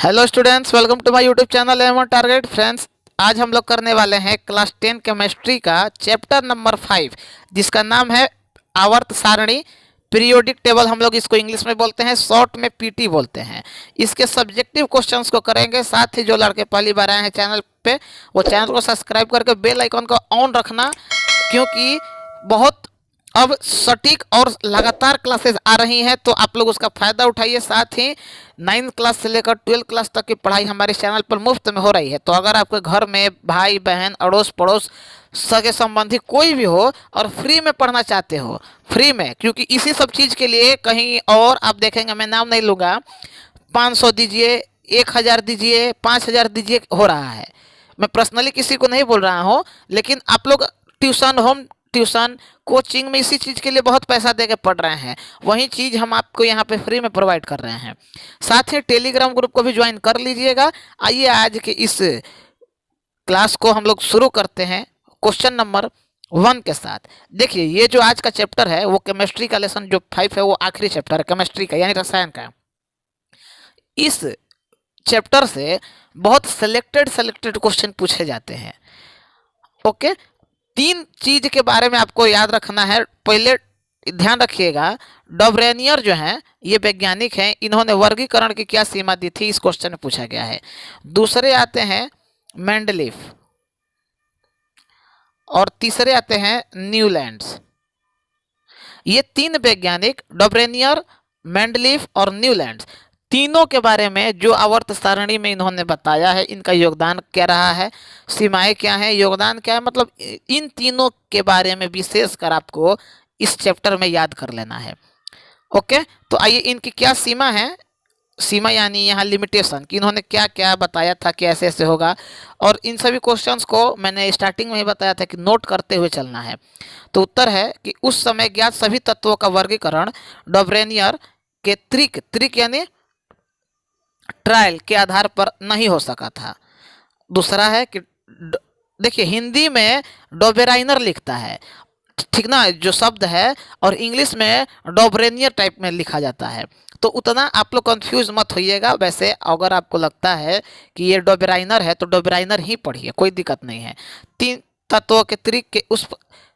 Hello students, welcome to my YouTube channel M on target. Friends, आज हम लोग करने वाले हैं क्लास 10 केमिस्ट्री का चैप्टर नंबर 5, जिसका नाम है आवर्त सारणी। पीरियोडिक टेबल हम लोग इसको इंग्लिश में बोलते हैं, शॉर्ट में पीटी बोलते हैं। इसके सब्जेक्टिव क्वेश्चंस को करेंगे। साथ ही जो लड़के पहली बार आए हैं चैनल पे, वो चैनल को सब्सक्राइब करके बेल आइकन को ऑन रखना, क्योंकि बहुत अब सटीक और लगातार क्लासेस आ रही हैं, तो आप लोग उसका फ़ायदा उठाइए। साथ ही 9th क्लास से लेकर 12th क्लास तक की पढ़ाई हमारे चैनल पर मुफ्त में हो रही है। तो अगर आपके घर में भाई बहन अड़ोस पड़ोस सगे संबंधी कोई भी हो और फ्री में पढ़ना चाहते हो, फ्री में, क्योंकि इसी सब चीज़ के लिए कहीं और आप देखेंगे, मैं नाम नहीं लूँगा, 500 दीजिए, 1000 दीजिए, 5000 दीजिए हो रहा है। मैं पर्सनली किसी को नहीं बोल रहा हूँ, लेकिन आप लोग ट्यूशन, होम ट्यूशन, कोचिंग में इसी चीज़ के लिए बहुत पैसा दे के पढ़ रहे हैं। वही चीज़ हम आपको यहाँ पे फ्री में प्रोवाइड कर रहे हैं। साथ ही टेलीग्राम ग्रुप को भी ज्वाइन कर लीजिएगा। आइए आज के इस क्लास को हम लोग शुरू करते हैं क्वेश्चन नंबर 1 के साथ। देखिए, ये जो आज का चैप्टर है वो केमिस्ट्री का लेसन जो 5 है, वो आखिरी चैप्टर है केमिस्ट्री का, यानी रसायन का। इस चैप्टर से बहुत सेलेक्टेड क्वेश्चन पूछे जाते हैं। ओके, 3 चीज के बारे में आपको याद रखना है। पहले ध्यान रखिएगा, डॉबरेनियर जो हैं, ये वैज्ञानिक हैं, इन्होंने वर्गीकरण की क्या सीमा दी थी, इस क्वेश्चन में पूछा गया है। दूसरे आते हैं मेंडलीफ, और तीसरे आते हैं न्यूलैंड्स। ये 3 वैज्ञानिक, डॉबरेनियर, मेंडलीफ और न्यूलैंड्स, तीनों के बारे में जो आवर्त सारणी में इन्होंने बताया है, इनका योगदान क्या रहा है, सीमाएं क्या हैं, योगदान क्या है, मतलब इन तीनों के बारे में विशेषकर आपको इस चैप्टर में याद कर लेना है। ओके, तो आइए, इनकी क्या सीमा है, सीमा यानी यहाँ लिमिटेशन, कि इन्होंने क्या क्या बताया था कि ऐसे ऐसे होगा। और इन सभी क्वेश्चंस को मैंने स्टार्टिंग में ही बताया था कि नोट करते हुए चलना है। तो उत्तर है कि उस समय ज्ञात सभी तत्वों का वर्गीकरण डॉबरेनियर के त्रिक यानी ट्रायल के आधार पर नहीं हो सका था। दूसरा है कि देखिए, हिंदी में डोबेराइनर लिखता है, ठीक ना, जो शब्द है, और इंग्लिश में डोबरेनियर टाइप में लिखा जाता है। तो उतना आप लोग कंफ्यूज मत होइएगा। वैसे अगर आपको लगता है कि ये डोबेराइनर है तो डोबेराइनर ही पढ़िए, कोई दिक्कत नहीं है। 3 तत्वों के त्रिक के उस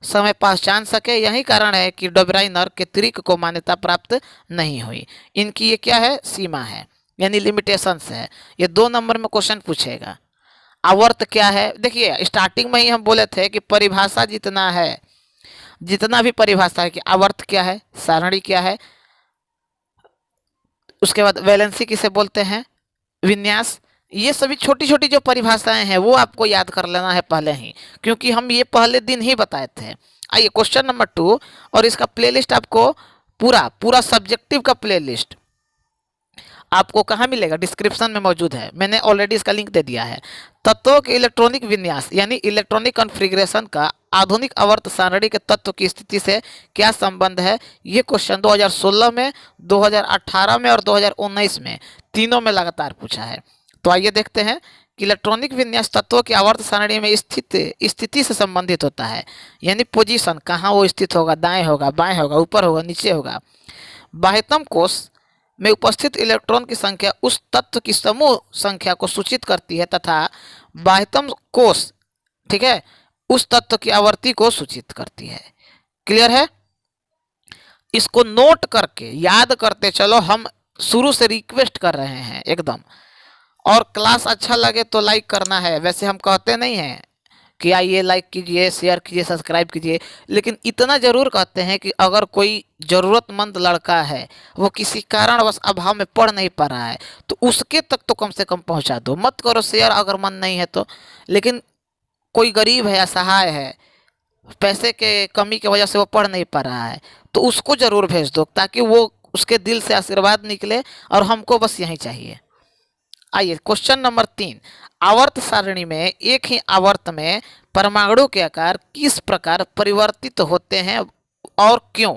समय पहचान सके, यही कारण है कि डोबेराइनर के त्रिक को मान्यता प्राप्त नहीं हुई। इनकी ये क्या है, सीमा है, यानी लिमिटेशंस है। ये 2 नंबर में क्वेश्चन पूछेगा। आवर्त क्या है, देखिए स्टार्टिंग में ही हम बोले थे कि परिभाषा जितना है, जितना भी परिभाषा है कि आवर्त क्या है, सारणी क्या है, उसके बाद वैलेंसी किसे बोलते हैं, विन्यास, ये सभी छोटी छोटी जो परिभाषाएं हैं वो आपको याद कर लेना है पहले ही, क्योंकि हम ये पहले दिन ही बताए थे। आइए क्वेश्चन नंबर 2, और इसका प्लेलिस्ट आपको पूरा पूरा सब्जेक्टिव का प्लेलिस्ट आपको कहाँ मिलेगा, डिस्क्रिप्शन में मौजूद है, मैंने ऑलरेडी इसका लिंक दे दिया है। तत्वों के इलेक्ट्रॉनिक विन्यास यानी इलेक्ट्रॉनिक कॉन्फ़िगरेशन का आधुनिक आवर्त सारणी के तत्व की स्थिति से क्या संबंध है, ये क्वेश्चन 2016 में, 2018 में और 2019 में, तीनों में लगातार पूछा है। तो आइए देखते हैं कि इलेक्ट्रॉनिक विन्यास तत्वों की आवर्त सारणी में स्थिति से संबंधित होता है, यानी पोजीशन, कहाँ वो स्थित होगा, दाएं होगा, बाएं होगा, ऊपर होगा, नीचे होगा। बाह्यतम कोश में उपस्थित इलेक्ट्रॉन की संख्या उस तत्व की समूह संख्या को सूचित करती है, तथा बाह्यतम कोश, ठीक है, उस तत्व की आवर्ती को सूचित करती है। क्लियर है? इसको नोट करके याद करते चलो, हम शुरू से रिक्वेस्ट कर रहे हैं एकदम। और क्लास अच्छा लगे तो लाइक करना है, वैसे हम कहते नहीं हैं कि आइए लाइक कीजिए, शेयर कीजिए, सब्सक्राइब कीजिए, लेकिन इतना ज़रूर कहते हैं कि अगर कोई ज़रूरतमंद लड़का है, वो किसी कारणवश अभाव में पढ़ नहीं पा रहा है, तो उसके तक तो कम से कम पहुंचा दो। मत करो शेयर अगर मन नहीं है तो, लेकिन कोई गरीब है, असहाय है, पैसे के कमी की वजह से वो पढ़ नहीं पा रहा है, तो उसको ज़रूर भेज दो, ताकि वो उसके दिल से आशीर्वाद निकले, और हमको बस यही चाहिए। आइए क्वेश्चन नंबर 3, आवर्त सारणी में एक ही आवर्त में परमाणु के आकार किस प्रकार परिवर्तित होते हैं और क्यों।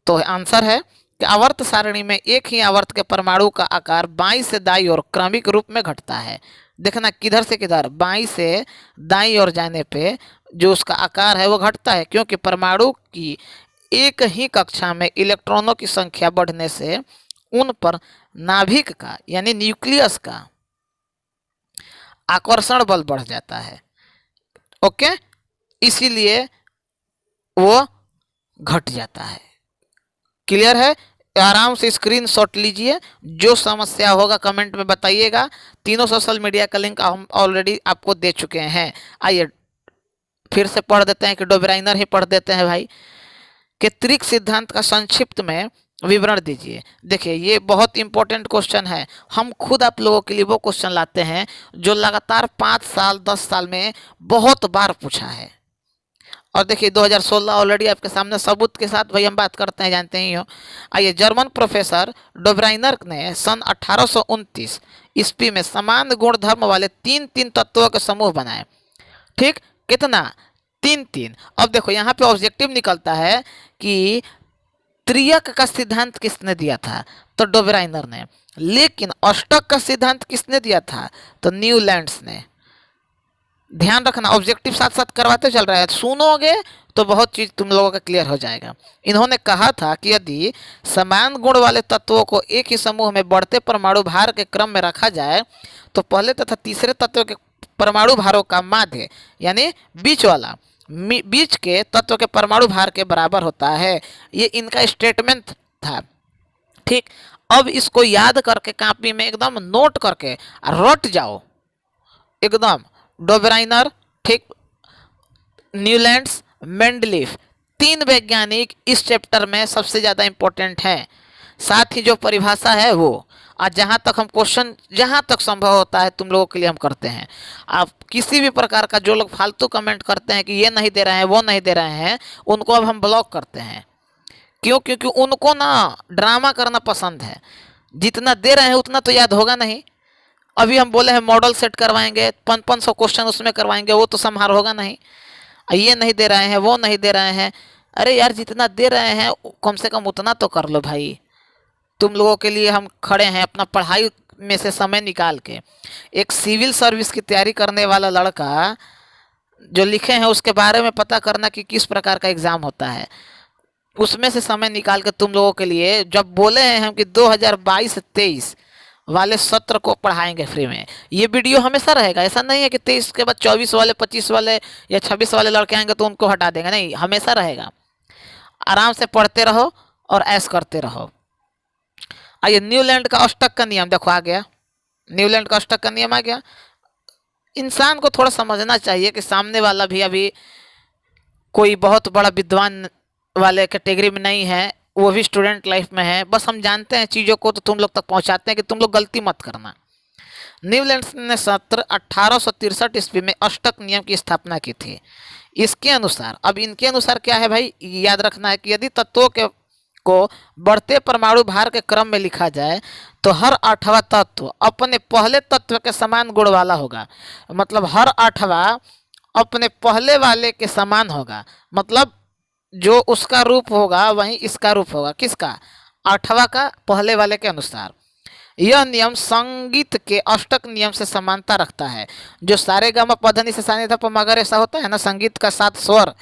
तो आंसर है कि आवर्त सारणी में एक ही आवर्त के परमाणु का आकार बाईं से दाईं ओर क्रमिक रूप में घटता है। देखना किधर से किधर, बाईं से दाईं ओर जाने पे जो उसका आकार है वो घटता है, क्योंकि परमाणु की एक ही कक्षा में इलेक्ट्रॉनों की संख्या बढ़ने से उन पर नाभिक का यानी न्यूक्लियस का आकर्षण बल बढ़ जाता है। ओके, इसीलिए वो घट जाता है। क्लियर है? आराम से स्क्रीनशॉट लीजिए, जो समस्या होगा कमेंट में बताइएगा। तीनों सोशल मीडिया का लिंक हम ऑलरेडी आपको दे चुके हैं। आइए फिर से पढ़ देते हैं कि डोबराइनर ही पढ़ देते हैं भाई कि त्रिक सिद्धांत का संक्षिप्त में विवरण दीजिए। देखिए ये बहुत इंपॉर्टेंट क्वेश्चन है। हम खुद आप लोगों के लिए वो क्वेश्चन लाते हैं जो लगातार 5 साल 10 साल में बहुत बार पूछा है। और देखिए 2016 ऑलरेडी आपके सामने सबूत के साथ भाई हम बात करते हैं, जानते ही हो। आइए, जर्मन प्रोफेसर डोब्राइनर ने सन 1829 ईस्वी में समान गुणधर्म वाले तीन तीन तत्वों के समूह बनाए। ठीक, कितना? तीन तीन। अब देखो यहाँ पे ऑब्जेक्टिव निकलता है कि त्रियक का सिद्धांत किसने दिया था? तो डोब्राइनर ने। लेकिन अष्टक का सिद्धांत किसने दिया था? तो न्यूलैंड्स ने। ध्यान रखना, ऑब्जेक्टिव साथ साथ करवाते चल रहा है, सुनोगे तो बहुत चीज तुम लोगों का क्लियर हो जाएगा। इन्होंने कहा था कि यदि समान गुण वाले तत्वों को एक ही समूह में बढ़ते परमाणु भार के क्रम में रखा जाए तो पहले तथा तीसरे तत्व के परमाणु भारों का माध्य यानी बीच वाला बीच के तत्व के परमाणु भार के बराबर होता है। ये इनका स्टेटमेंट था। ठीक, अब इसको याद करके कॉपी में एकदम नोट करके रट जाओ एकदम। डोब्राइनर, ठीक, न्यूलैंड्स, मेंडलीफ, तीन वैज्ञानिक इस चैप्टर में सबसे ज़्यादा इंपॉर्टेंट हैं। साथ ही जो परिभाषा है वो, और जहाँ तक हम क्वेश्चन जहाँ तक संभव होता है तुम लोगों के लिए हम करते हैं। आप किसी भी प्रकार का, जो लोग फालतू कमेंट करते हैं कि ये नहीं दे रहे हैं वो नहीं दे रहे हैं, उनको अब हम ब्लॉक करते हैं। क्यों? क्योंकि उनको ना ड्रामा करना पसंद है। जितना दे रहे हैं उतना तो याद होगा नहीं। अभी हम बोले हैं मॉडल सेट करवाएंगे, 500 क्वेश्चन उसमें करवाएंगे, वो तो संभार होगा नहीं। ये नहीं दे रहे हैं वो नहीं दे रहे हैं। अरे यार, जितना दे रहे हैं कम से कम उतना तो कर लो भाई। तुम लोगों के लिए हम खड़े हैं, अपना पढ़ाई में से समय निकाल के। एक सिविल सर्विस की तैयारी करने वाला लड़का जो लिखे हैं उसके बारे में पता करना कि किस प्रकार का एग्ज़ाम होता है, उसमें से समय निकाल के तुम लोगों के लिए जब बोले हैं हम कि 2022-23 वाले सत्र को पढ़ाएंगे फ्री में। ये वीडियो हमेशा रहेगा, ऐसा नहीं है कि 23 के बाद 24 वाले 25 वाले या 26 वाले लड़के आएंगे तो उनको हटा देंगे, नहीं, हमेशा रहेगा। आराम से पढ़ते रहो और ऐश करते रहो। आइए, न्यूलैंड का अष्टक का नियम देखो आ गया। न्यूलैंड का अष्टक का नियम आ गया। इंसान को थोड़ा समझना चाहिए कि सामने वाला भी अभी कोई बहुत बड़ा विद्वान वाले कैटेगरी में नहीं है, वो भी स्टूडेंट लाइफ में है। बस हम जानते हैं चीज़ों को तो तुम लोग तक पहुंचाते हैं कि तुम लोग गलती मत करना। न्यूलैंड्स ने सत्र 1863 ईस्वी में अष्टक नियम की स्थापना की थी। इसके अनुसार, अब इनके अनुसार क्या है भाई, याद रखना है कि यदि तत्वों के को बढ़ते परमाणु भार के क्रम में लिखा जाए तो हर 8वां तत्व अपने पहले तत्व के समान गुण वाला होगा। मतलब हर 8वां अपने पहले वाले के समान होगा। मतलब जो उसका रूप होगा वही इसका रूप होगा। किसका? 8वां का पहले वाले के अनुसार। यह नियम संगीत के अष्टक नियम से समानता रखता है। जो सारे गामा पधनी से सानी धप मगर ऐसा होता है ना, संगीत का 7 स्वर,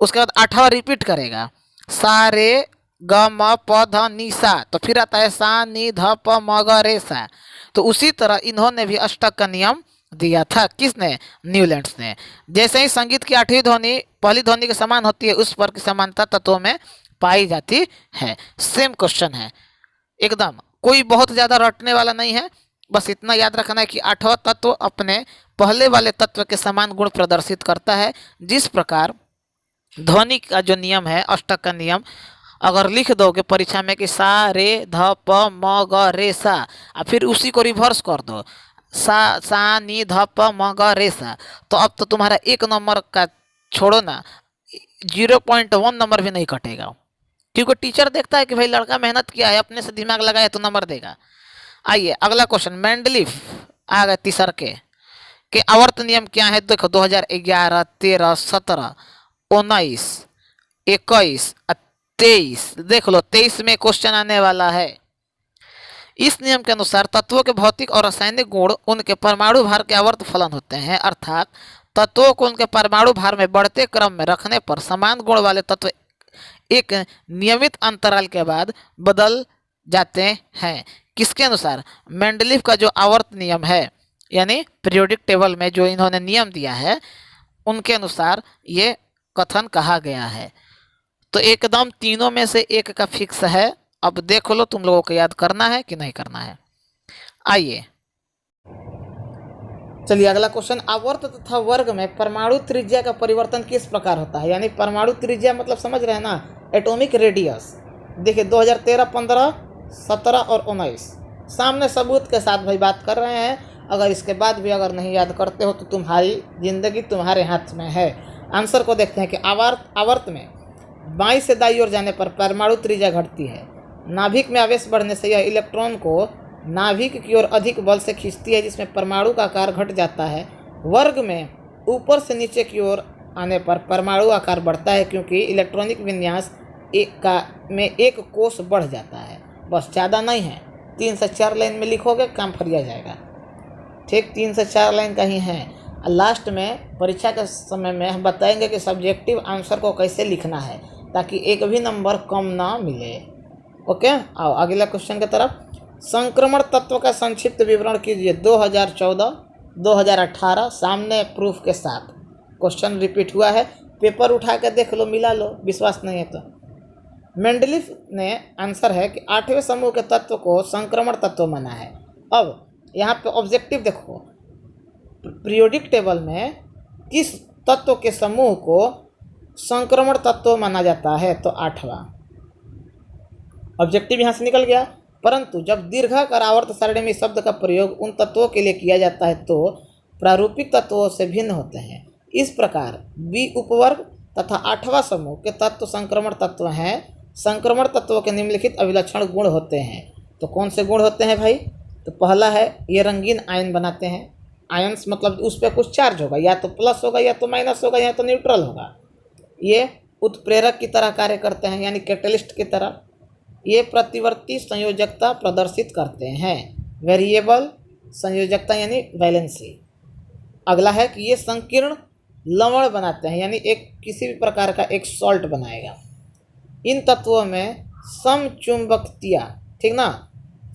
उसके बाद 8वां रिपीट करेगा, सारे ग म प ध नि सा, तो फिर आता है सा नि ध प म ग रे सा। तो उसी तरह इन्होंने भी अष्टक का नियम दिया था। किसने? न्यूलैंड्स ने। जैसे ही संगीत की 8वीं ध्वनि पहली ध्वनि के समान होती है, उस पर की समानता तत्वों में पाई जाती है। सेम क्वेश्चन है एकदम, कोई बहुत ज़्यादा रटने वाला नहीं है। बस इतना याद रखना है कि 8वां तत्व अपने पहले वाले तत्व के समान गुण प्रदर्शित करता है। जिस प्रकार ध्वनि का जो नियम है, अष्टक का नियम, अगर लिख दोगे परीक्षा में कि सा रे ध प म ग रे सा, और फिर उसी को रिवर्स कर दो, सा नी ध प म ग रे सा, तो अब तो तुम्हारा 1 नंबर का छोड़ो ना, 0.1 नंबर भी नहीं कटेगा। क्योंकि टीचर देखता है कि भाई लड़का मेहनत किया है, अपने से दिमाग लगाया तो नंबर देगा। आइए अगला क्वेश्चन, मेंडलीफ आ गए तीसर के आवर्त नियम क्या है? देखो 2011, 13, 17, 19, 21, 23, देख लो 23 में क्वेश्चन आने वाला है। इस नियम के अनुसार तत्वों के भौतिक और रासायनिक गुण उनके परमाणु भार के आवर्त फलन होते हैं। अर्थात तत्वों को उनके परमाणु भार में बढ़ते क्रम में रखने पर समान गुण वाले तत्व एक नियमित अंतराल के बाद बदल जाते हैं। किसके अनुसार? मेंडलीव का जो आवर्त नियम है, यानी पीरियोडिक टेबल में जो इन्होंने नियम दिया है, उनके अनुसार ये कथन कहा गया है। तो एकदम तीनों में से एक का फिक्स है। अब देख लो तुम लोगों को याद करना है कि नहीं करना है। आइए चलिए अगला क्वेश्चन, आवर्त तथा वर्ग में परमाणु त्रिज्या का परिवर्तन किस प्रकार होता है? यानी परमाणु त्रिज्या मतलब समझ रहे हैं ना, एटॉमिक रेडियस। देखिए 2013, 15, 17 और 19 सामने सबूत के साथ भाई बात कर रहे हैं। अगर इसके बाद भी अगर नहीं याद करते हो तो तुम्हारी जिंदगी तुम्हारे हाथ में है। आंसर को देखते हैं कि आवर्त में बाईं से दाईं ओर जाने पर परमाणु त्रिज्या घटती है। नाभिक में आवेश बढ़ने से यह इलेक्ट्रॉन को नाभिक की ओर अधिक बल से खींचती है, जिसमें परमाणु का आकार घट जाता है। वर्ग में ऊपर से नीचे की ओर आने पर परमाणु आकार बढ़ता है, क्योंकि इलेक्ट्रॉनिक विन्यास में एक कोष बढ़ जाता है। बस ज़्यादा नहीं है, 3 से 4 लाइन में लिखोगे काम फरिया जाएगा। ठीक 3 से 4 लाइन का ही है। लास्ट में परीक्षा के समय में हम बताएंगे कि सब्जेक्टिव आंसर को कैसे लिखना है, ताकि एक भी नंबर कम ना मिले। ओके, आओ अगला क्वेश्चन की तरफ। संक्रमण तत्व का संक्षिप्त विवरण कीजिए 2014, 2018 सामने प्रूफ के साथ। क्वेश्चन रिपीट हुआ है, पेपर उठा कर देख लो, मिला लो, विश्वास नहीं है तो। मेंडलीव ने आंसर है कि 8वें समूह के तत्व को संक्रमण तत्व माना है। अब यहाँ पे ऑब्जेक्टिव देखो, पीरियोडिक टेबल में किस तत्व के समूह को संक्रमण तत्व माना जाता है? तो 8वां। ऑब्जेक्टिव यहाँ से निकल गया। परंतु जब दीर्घाकार आवर्त सारणी में शब्द का प्रयोग उन तत्वों के लिए किया जाता है तो प्रारूपिक तत्वों से भिन्न होते हैं। इस प्रकार बी उपवर्ग तथा 8वां समूह के तत्व संक्रमण तत्व हैं। संक्रमण तत्वों के निम्नलिखित अभिलक्षण गुण होते हैं। तो कौन से गुण होते हैं भाई? तो पहला है ये रंगीन आयन बनाते हैं। आयन्स मतलब उस पर कुछ चार्ज होगा, या तो प्लस होगा या तो माइनस होगा या तो न्यूट्रल होगा। ये उत्प्रेरक की तरह कार्य करते हैं, यानी कैटलिस्ट की तरह। ये प्रतिवर्ती संयोजकता प्रदर्शित करते हैं, वेरिएबल संयोजकता यानी वैलेंसी। अगला है कि ये संकीर्ण लवण बनाते हैं, यानी एक किसी भी प्रकार का एक सॉल्ट बनाएगा। इन तत्वों में समचुंबकतिया, ठीक ना,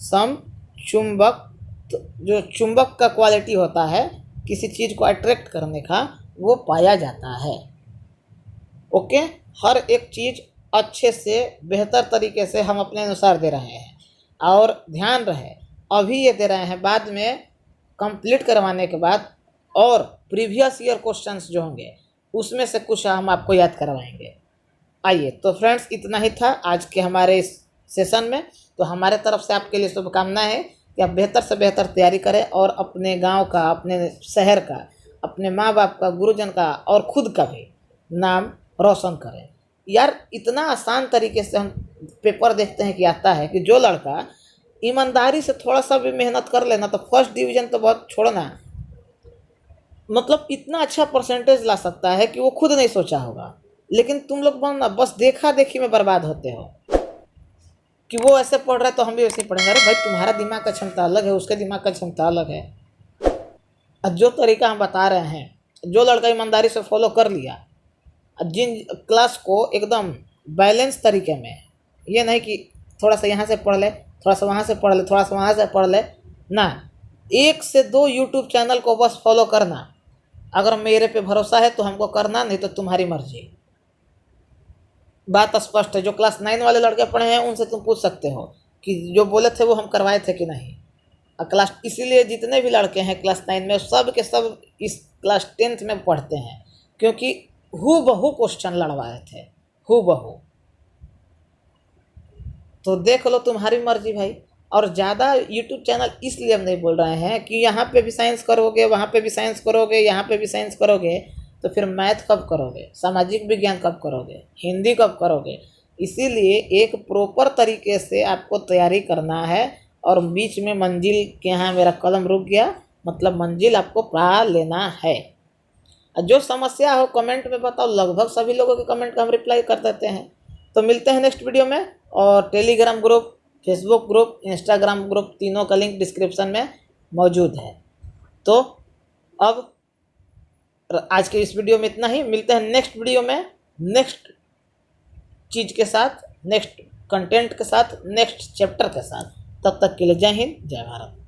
समचुंबक जो चुंबक का क्वालिटी होता है किसी चीज़ को अट्रैक्ट करने का, वो पाया जाता है। ओके, हर एक चीज़ अच्छे से बेहतर तरीके से हम अपने अनुसार दे रहे हैं। और ध्यान रहे अभी ये दे रहे हैं, बाद में कंप्लीट करवाने के बाद और प्रीवियस ईयर क्वेश्चंस जो होंगे उसमें से कुछ हम आपको याद करवाएंगे। आइए तो फ्रेंड्स, इतना ही था आज के हमारे इस सेशन में। तो हमारे तरफ से आपके लिए शुभकामनाएं है कि आप बेहतर से बेहतर तैयारी करें और अपने गांव का, अपने शहर का, अपने माँ बाप का, गुरुजन का और खुद का भी नाम रोशन करें। यार इतना आसान तरीके से हम पेपर देखते हैं कि आता है कि जो लड़का ईमानदारी से थोड़ा सा भी मेहनत कर लेना तो फर्स्ट डिवीज़न तो बहुत छोड़ना, मतलब इतना अच्छा परसेंटेज ला सकता है कि वो खुद नहीं सोचा होगा। लेकिन तुम लोग बस देखा देखी में बर्बाद होते हो कि वो ऐसे पढ़ रहा है तो हम भी वैसे ही पढ़ेंगे। अरे भाई, तुम्हारा दिमाग का क्षमता अलग है, उसके दिमाग का क्षमता अलग है। और जो तरीका हम बता रहे हैं, जो लड़का ईमानदारी से फॉलो कर लिया, जिन क्लास को एकदम बैलेंस तरीके में, ये नहीं कि थोड़ा सा यहाँ से पढ़ ले, थोड़ा सा वहाँ से पढ़ ले, थोड़ा सा वहाँ से पढ़ ले ना, 1 से 2 यूट्यूब चैनल को बस फॉलो करना। अगर मेरे पे भरोसा है तो हमको करना, नहीं तो तुम्हारी मर्जी। बात स्पष्ट है। जो क्लास 9 वाले लड़के पढ़े हैं उनसे तुम पूछ सकते हो कि जो बोले थे वो हम करवाए थे कि नहीं। और इसीलिए जितने भी लड़के हैं क्लास 9 में, सब के सब इस क्लास 10th में पढ़ते हैं, क्योंकि हूबहू क्वेश्चन लड़वाए थे, हूबहू। तो देख लो, तुम्हारी मर्जी भाई। और ज़्यादा यूट्यूब चैनल इसलिए हम नहीं बोल रहे हैं कि यहाँ पे भी साइंस करोगे, वहाँ पे भी साइंस करोगे, यहाँ पे भी साइंस करोगे, तो फिर मैथ कब करोगे, सामाजिक विज्ञान कब करोगे, हिंदी कब करोगे। इसीलिए एक प्रॉपर तरीके से आपको तैयारी करना है। और बीच में मंजिल के यहाँ मेरा कलम रुक गया, मतलब मंजिल आपको पा लेना है। जो समस्या हो कमेंट में बताओ, लगभग सभी लोगों के कमेंट का हम रिप्लाई कर देते हैं। तो मिलते हैं नेक्स्ट वीडियो में। और Telegram group, Facebook group, Instagram group, तीनों का लिंक डिस्क्रिप्शन में मौजूद है। तो अब आज के इस वीडियो में इतना ही। मिलते हैं नेक्स्ट वीडियो में नेक्स्ट चीज़ के साथ, नेक्स्ट कंटेंट के साथ, नेक्स्ट चैप्टर के साथ। तब तक के लिए जय हिंद, जय भारत।